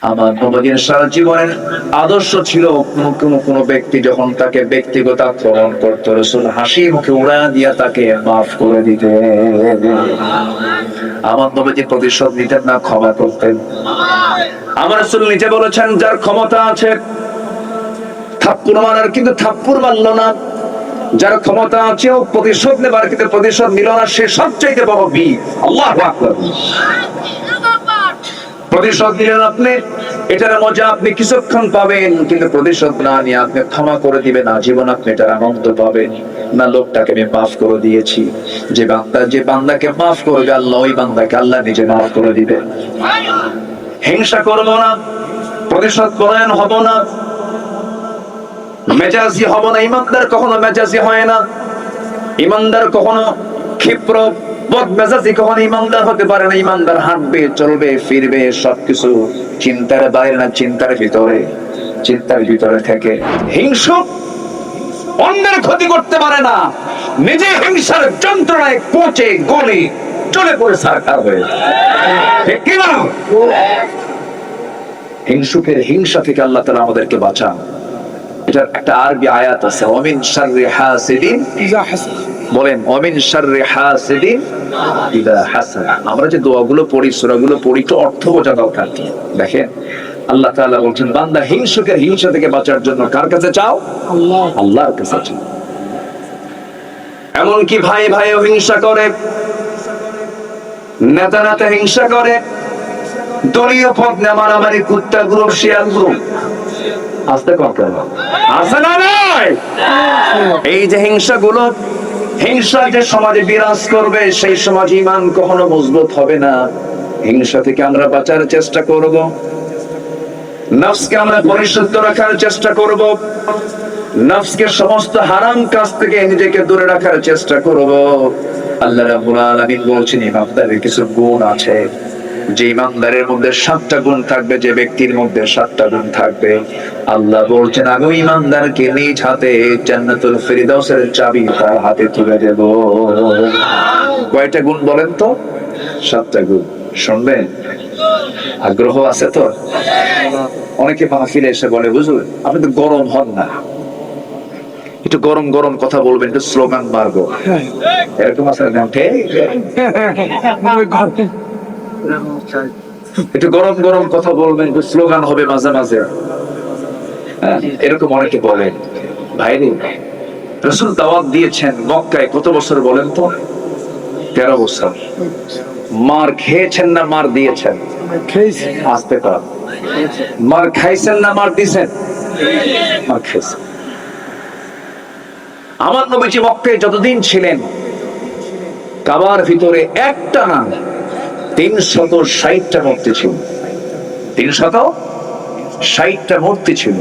আমার নবীর সারা জীবনের আদর্শ ছিল কোন ব্যক্তি যখন তাকে ব্যক্তিগত আক্রমণ করতো, রাসূল হাসি মুখে উড়া দিয়া তাকে মাফ করে দিতেন। আমার নবীজি প্রতিশোধ নিতেন না, ক্ষমা করতেন। আমার রাসূল নিজে বলেছেন, যার ক্ষমতা আছে থাপ্পড় মারার কিন্তু থাপ্পড় মারল না, যার ক্ষমতা আছে ও প্রতিশোধ নেবার কিন্তু প্রতিশোধ নিল না, সে সবচাইতে বড় বীর। আল্লাহু আকবার। প্রতিশোধ নিলেন আপনি, এটার মজা আপনি কিছুক্ষণ পাবেন, কিন্তু প্রতিশোধ না নিয়ে আপনি ক্ষমা করে দিবেন, আজীবন আপনি এটার আনন্দ পাবেন না। লোকটাকে আমি মাফ করে দিয়েছি, যে বান্দাকে মাফ করবে আল্লাহ, ওই বান্দাকে আল্লাহ নিজে মাফ করে দিবে। হিংসা করব না, প্রতিশোধ পরায়ণ হব না, মেজাজি হব না। ইমানদার কখনো মেজাজি হয় না, ইমানদার কখনো ক্ষিপ্র বদমেজাজি কখনো ইমানদার হতে পারে না। ইমানদার হাঁটবে, চলবে, ফিরবে সবকিছু চিন্তার বাইরে না, চিন্তার ভিতরে থেকে। হিংসুক অন্যের ক্ষতি করতে পারে না, নিজে হিংসার যন্ত্রণায় পচে গলে চলে পড়ে সারকার হয়ে। ঠিক কি না? হিংসুকের হিংসা থেকে আল্লাহ তাআলা আমাদেরকে বাঁচান। এটার একটা আরবি আয়াত আছে, ওমিন শাররি হাসিদিন ইযা হাসাদ। বলেন, ওমিন শাররি হাসিদিন ইযা হাসাদ। আমরা যে দোয়াগুলো পড়ি, সূরাগুলো পড়ি, তো অর্থ বোঝা দরকার। দেখেন আল্লাহ তাআলা বলছেন, বান্দা হিংসুকের হিংসা থেকে বাঁচার জন্য কার কাছে চাও? আল্লাহর কাছে চাও। এমনকি ভাই ভাইও হিংসা করে, নেতা নেতা হিংসা করে, দলীয় পদ নিয়ে মারামারি, কুত্তা গ্রুপ, শিয়াল গ্রুপ। আস্তে কথা আছে না নাই? এই যে হিংসাগুলো, হিংসা যে সমাজে বিরাজ করবে, সেই সমাজ ঈমান কখনো মজবুত হবে না। হিংসা থেকে আমরা বাঁচার চেষ্টা করব, নফসকে আমরা পরিশুদ্ধ রাখার চেষ্টা করব, নফসকে সমস্ত হারাম কাজ থেকে নিজেকে দূরে রাখার চেষ্টা করব। আল্লাহ রাব্বুল আলামিন বলছেন, ইমানদারের কিছু গুণ আছে, যে ইমানদারের মধ্যে 7টা গুণ থাকবে, যে ব্যক্তির মধ্যে 7টা গুণ থাকবে, আল্লাহ বলছেন, আমি ইমানদারকে নিজ হাতে জান্নাতুল ফিরদাউসের চাবি তার হাতে তুলে দেব। কয়টা গুণ বলেন তো? 7টা গুণ। শুনবেন? আগ্রহ আছে তো? অনেকে মাহফিলে এসে বলে, হুজুর আপনি তো গরম হন না, একটু গরম গরম কথা বলবেন, একটু স্লোগান মারবো, এরকম আছে না? একটু গরম গরম কথা বলবেন, একটু স্লোগান হবে মাঝে মাঝে, এরকম অনেকে বলেন। ভাইরে, রাসূল দাওয়াত দিয়েছেন মক্কায় কত বছর বলেন তো? 13 বছর। মার খেয়েছেন না মার দিয়েছেন? আস্তে কর। মার খাইছেন না মার দিয়েছেন? মার খাইছেন। আমার নবীজি মক্কায় যতদিন ছিলেন, কাবার ভিতরে একটা না 360টা মূর্তি ছিল। 360টা মূর্তি ছিল।